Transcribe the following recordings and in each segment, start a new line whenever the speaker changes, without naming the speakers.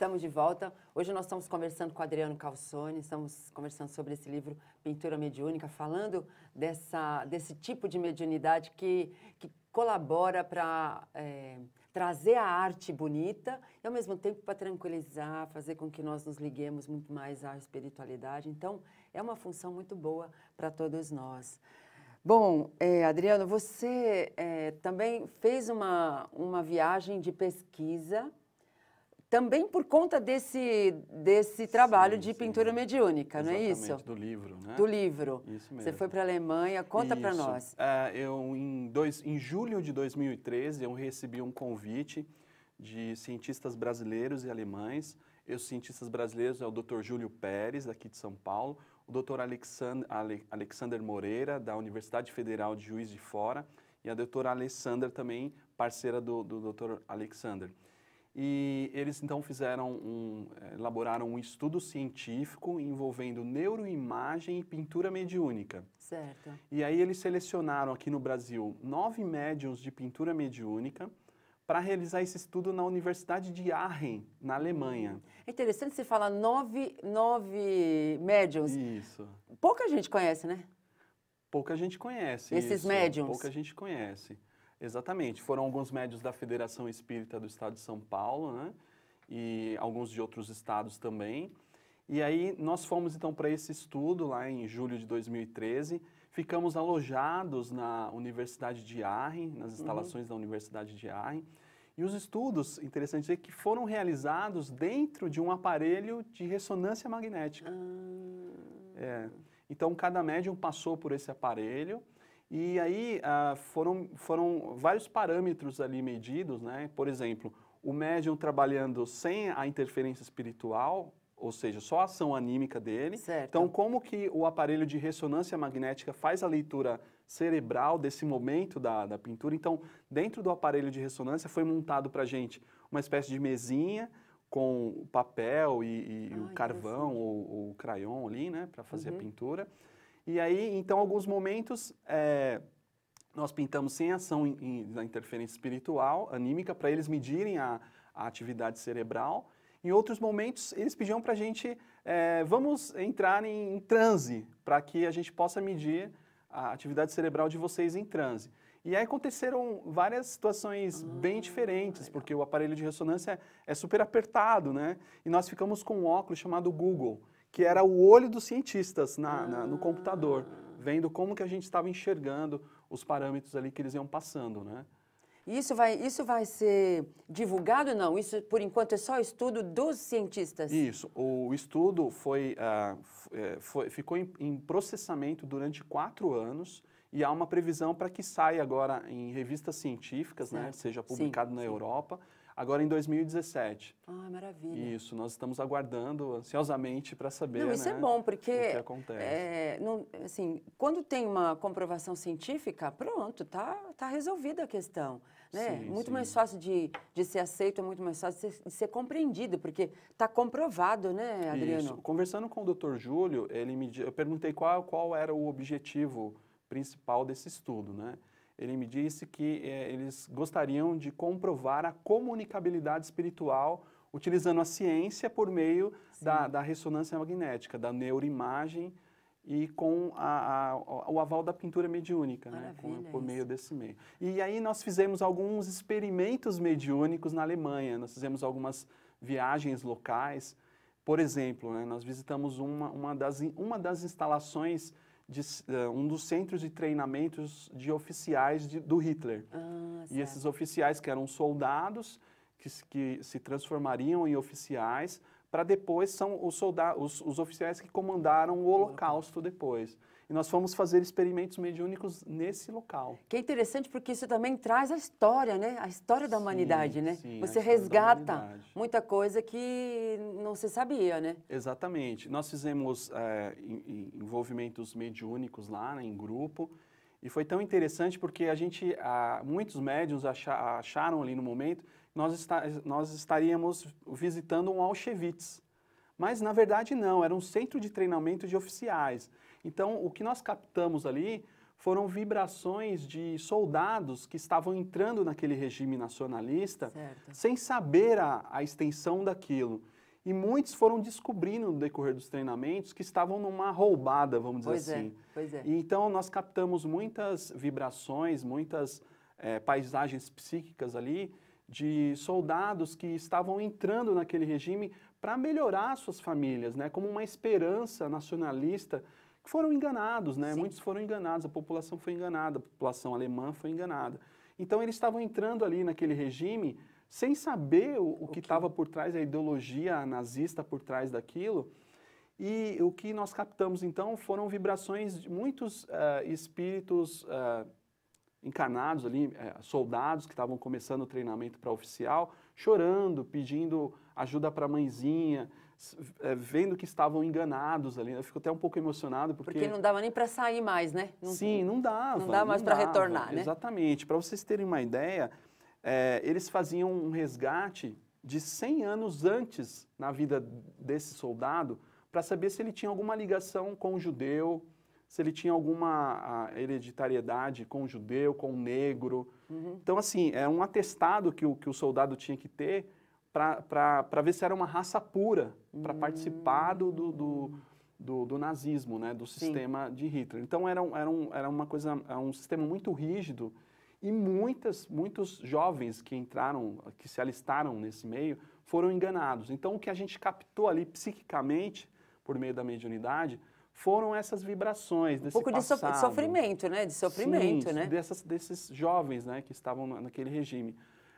Estamos de volta. Hoje nós estamos conversando com o Adriano Calçoni, estamos conversando sobre esse livro Pintura Mediúnica, falando desse tipo de mediunidade que colabora para trazer a arte bonita e, ao mesmo tempo, para tranquilizar, fazer com que nós nos liguemos muito mais à espiritualidade. Então, é uma função muito boa para todos nós. Bom, Adriano, você também fez uma viagem de pesquisa, também por conta desse trabalho de pintura mediúnica,
exatamente,
não é isso?
Do livro, né?
Do livro.
Isso mesmo.
Você foi para a Alemanha, conta para nós.
Em julho de 2013, eu recebi um convite de cientistas brasileiros e alemães. Os cientistas brasileiros é o Dr. Júlio Pérez, daqui de São Paulo, o Dr. Alexander Moreira, da Universidade Federal de Juiz de Fora, e a doutora Alessandra também, parceira do Dr. Alexander. E eles então elaboraram um estudo científico envolvendo neuroimagem e pintura mediúnica.
Certo.
E aí eles selecionaram aqui no Brasil 9 médiuns de pintura mediúnica para realizar esse estudo na Universidade de Aachen, na Alemanha.
É interessante você falar nove médiuns.
Isso.
Pouca gente conhece, né?
Pouca gente conhece.
Esses médiuns.
Pouca gente conhece. Exatamente. Foram alguns médiuns da Federação Espírita do Estado de São Paulo, né? E alguns de outros estados também. E aí nós fomos então para esse estudo lá em julho de 2013. Ficamos alojados na Universidade de Aachen, nas instalações da Universidade de Aachen. E os estudos, interessante dizer, que foram realizados dentro de um aparelho de ressonância magnética. Então cada médium passou por esse aparelho. E aí foram vários parâmetros ali medidos, né? Por exemplo, o médium trabalhando sem a interferência espiritual, ou seja, só a ação anímica dele.
Certo.
Então, como que o aparelho de ressonância magnética faz a leitura cerebral desse momento da pintura? Então, dentro do aparelho de ressonância foi montado para a gente uma espécie de mesinha com o papel e o carvão ou o crayon ali, né? Para fazer a pintura. E aí, então, alguns momentos, nós pintamos sem ação da interferência espiritual, anímica, para eles medirem a atividade cerebral. Em outros momentos, eles pediam para a gente, vamos entrar em transe, para que a gente possa medir a atividade cerebral de vocês em transe. E aí aconteceram várias situações bem diferentes, porque o aparelho de ressonância é super apertado, né? E nós ficamos com um óculos chamado Google, que era o olho dos cientistas no computador, vendo como que a gente estava enxergando os parâmetros ali que eles iam passando, né?
Isso vai ser divulgado ou não? Isso, por enquanto, é só estudo dos cientistas?
Isso. O estudo ficou em processamento durante 4 anos e há uma previsão para que saia agora em revistas científicas, né? Seja publicado na Europa, agora em 2017.
Ah, maravilha.
Isso, nós estamos aguardando ansiosamente para saber,
Não, isso é bom, porque
o que acontece.
Assim, quando tem uma comprovação científica, pronto, tá resolvida a questão. Né?
Sim,
muito
sim.
mais fácil de ser aceito, é muito mais fácil de ser compreendido, porque está comprovado, né, Adriano?
Isso. Conversando com o Dr. Júlio, eu perguntei qual era o objetivo principal desse estudo, né? Ele me disse que eles gostariam de comprovar a comunicabilidade espiritual utilizando a ciência por meio da ressonância magnética, da neuroimagem e com o aval da pintura mediúnica, né? Por meio desse meio. E aí nós fizemos alguns experimentos mediúnicos na Alemanha, nós fizemos algumas viagens locais. Por exemplo, né, nós visitamos uma das instalações um dos centros de treinamentos de oficiais do Hitler. E esses oficiais que eram soldados, que se transformariam em oficiais, para depois são os oficiais que comandaram o Holocausto depois. E nós fomos fazer experimentos mediúnicos nesse local.
Que é interessante porque isso também traz a história, né? A história da humanidade, né?
Sim,
você resgata muita coisa que não se sabia, né?
Exatamente. Nós fizemos envolvimentos mediúnicos lá, né, em grupo, e foi tão interessante porque muitos médiuns acharam ali no momento nós estaríamos visitando um Auschwitz. Mas, na verdade, não, era um centro de treinamento de oficiais. Então, o que nós captamos ali foram vibrações de soldados que estavam entrando naquele regime nacionalista sem saber a extensão daquilo. E muitos foram descobrindo no decorrer dos treinamentos que estavam numa roubada, vamos dizer assim.
Pois é.
E então nós captamos muitas vibrações, muitas paisagens psíquicas ali de soldados que estavam entrando naquele regime para melhorar suas famílias, né? Como uma esperança nacionalista, que foram enganados, né? Muitos foram enganados, a população foi enganada, a população alemã foi enganada. Então eles estavam entrando ali naquele regime sem saber o que estava por trás, a ideologia nazista por trás daquilo. E o que nós captamos, então, foram vibrações de muitos espíritos encarnados ali, soldados que estavam começando o treinamento para oficial, chorando, pedindo ajuda para a mãezinha, vendo que estavam enganados ali. Eu fico até um pouco emocionado
porque não dava nem para sair mais, né?
Sim, não dava.
Não dava mais para retornar, né?
Exatamente. Para vocês terem uma ideia, eles faziam um resgate de 100 anos antes na vida desse soldado para saber se ele tinha alguma ligação com o judeu, se ele tinha alguma hereditariedade com o judeu, com o negro. Então, assim, é um atestado que o soldado tinha que ter para ver se era uma raça pura, para participar do nazismo, né, do sistema de Hitler. Então, era um sistema muito rígido e muitos jovens que se alistaram nesse meio, foram enganados. Então, o que a gente captou ali psiquicamente, por meio da mediunidade, foram essas vibrações desse
pouco
passado.
De sofrimento, né? De sofrimento,
Sim,
né?
Desses jovens, né, que estavam naquele regime.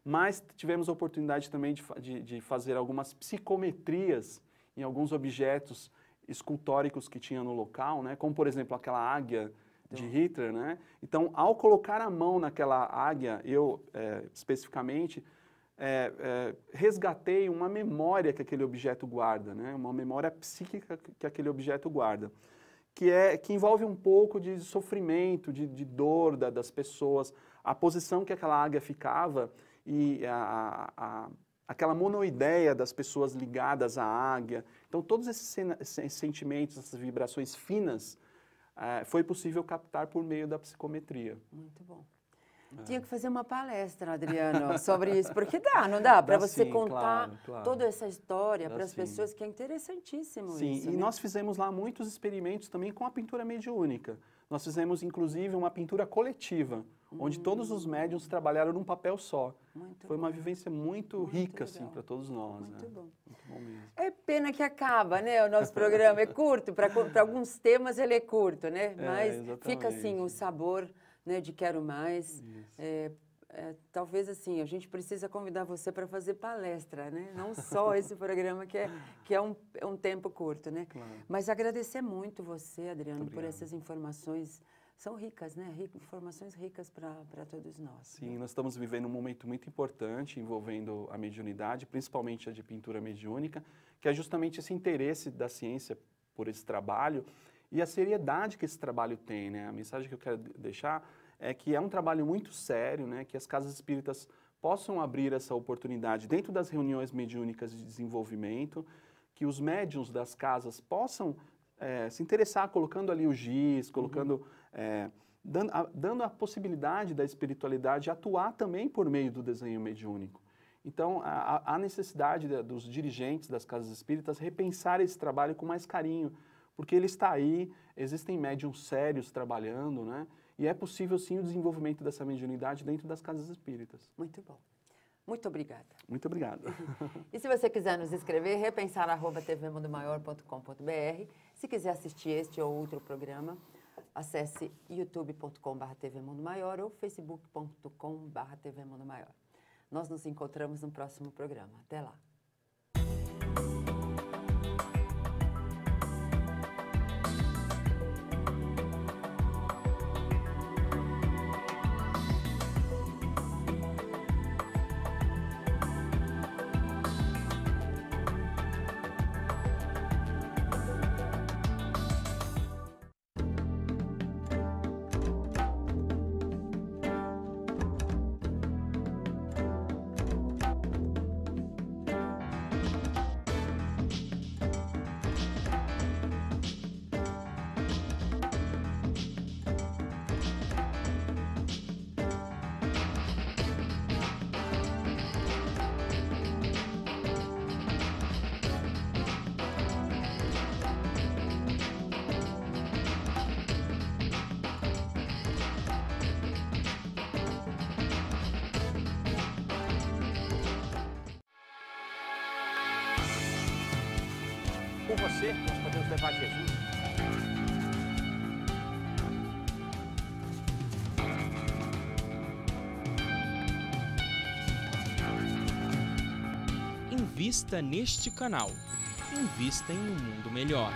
Mas tivemos a oportunidade também de fazer algumas psicometrias em alguns objetos escultóricos que tinha no local, né? Como, por exemplo, aquela águia de Hitler, né? Então, ao colocar a mão naquela águia, eu especificamente resgatei uma memória que aquele objeto guarda, né? Uma memória psíquica que aquele objeto guarda, que envolve um pouco de sofrimento, de dor das pessoas, a posição que aquela águia ficava e aquela monoideia das pessoas ligadas à águia. Então, todos esses sentimentos, essas vibrações finas, foi possível captar por meio da psicometria.
Muito bom. Tinha que fazer uma palestra, Adriano, sobre isso, porque não dá para você contar toda essa história para as pessoas, que é interessantíssimo isso.
Sim, e nós fizemos lá muitos experimentos também com a pintura mediúnica. Nós fizemos, inclusive, uma pintura coletiva, onde todos os médiuns trabalharam num papel só. Foi uma vivência muito rica, assim, para todos nós.
Muito bom.
Muito bom mesmo.
É pena que acaba, né? O nosso programa é curto, para alguns temas ele é curto, né? Mas fica, assim, o sabor, né, de quero mais. Talvez, assim, a gente precisa convidar você para fazer palestra, né? Não só esse programa que é um tempo curto, né?
Claro.
Mas agradecer muito você, Adriano, por essas informações. São ricas, né? Informações ricas para todos nós.
Sim, nós estamos vivendo um momento muito importante envolvendo a mediunidade, principalmente a de pintura mediúnica, que é justamente esse interesse da ciência por esse trabalho e a seriedade que esse trabalho tem, né? A mensagem que eu quero deixar é que é um trabalho muito sério, né? Que as casas espíritas possam abrir essa oportunidade dentro das reuniões mediúnicas de desenvolvimento, que os médiuns das casas possam se interessar, colocando ali o giz, colocando, dando a possibilidade da espiritualidade atuar também por meio do desenho mediúnico. Então, há necessidade dos dirigentes das casas espíritas repensar esse trabalho com mais carinho, porque ele está aí, existem médiuns sérios trabalhando, né? E é possível, sim, o desenvolvimento dessa mediunidade dentro das casas espíritas.
Muito bom. Muito obrigada.
Muito obrigado.
E se você quiser nos escrever, repensar@tvmundomaior.com.br. Se quiser assistir este ou outro programa, acesse youtube.com/tvmundomaior ou facebook.com/tvmundomaior. Nós nos encontramos no próximo programa. Até lá.
você que nós podemos levar Jesus.
Invista neste canal. Invista em um mundo melhor.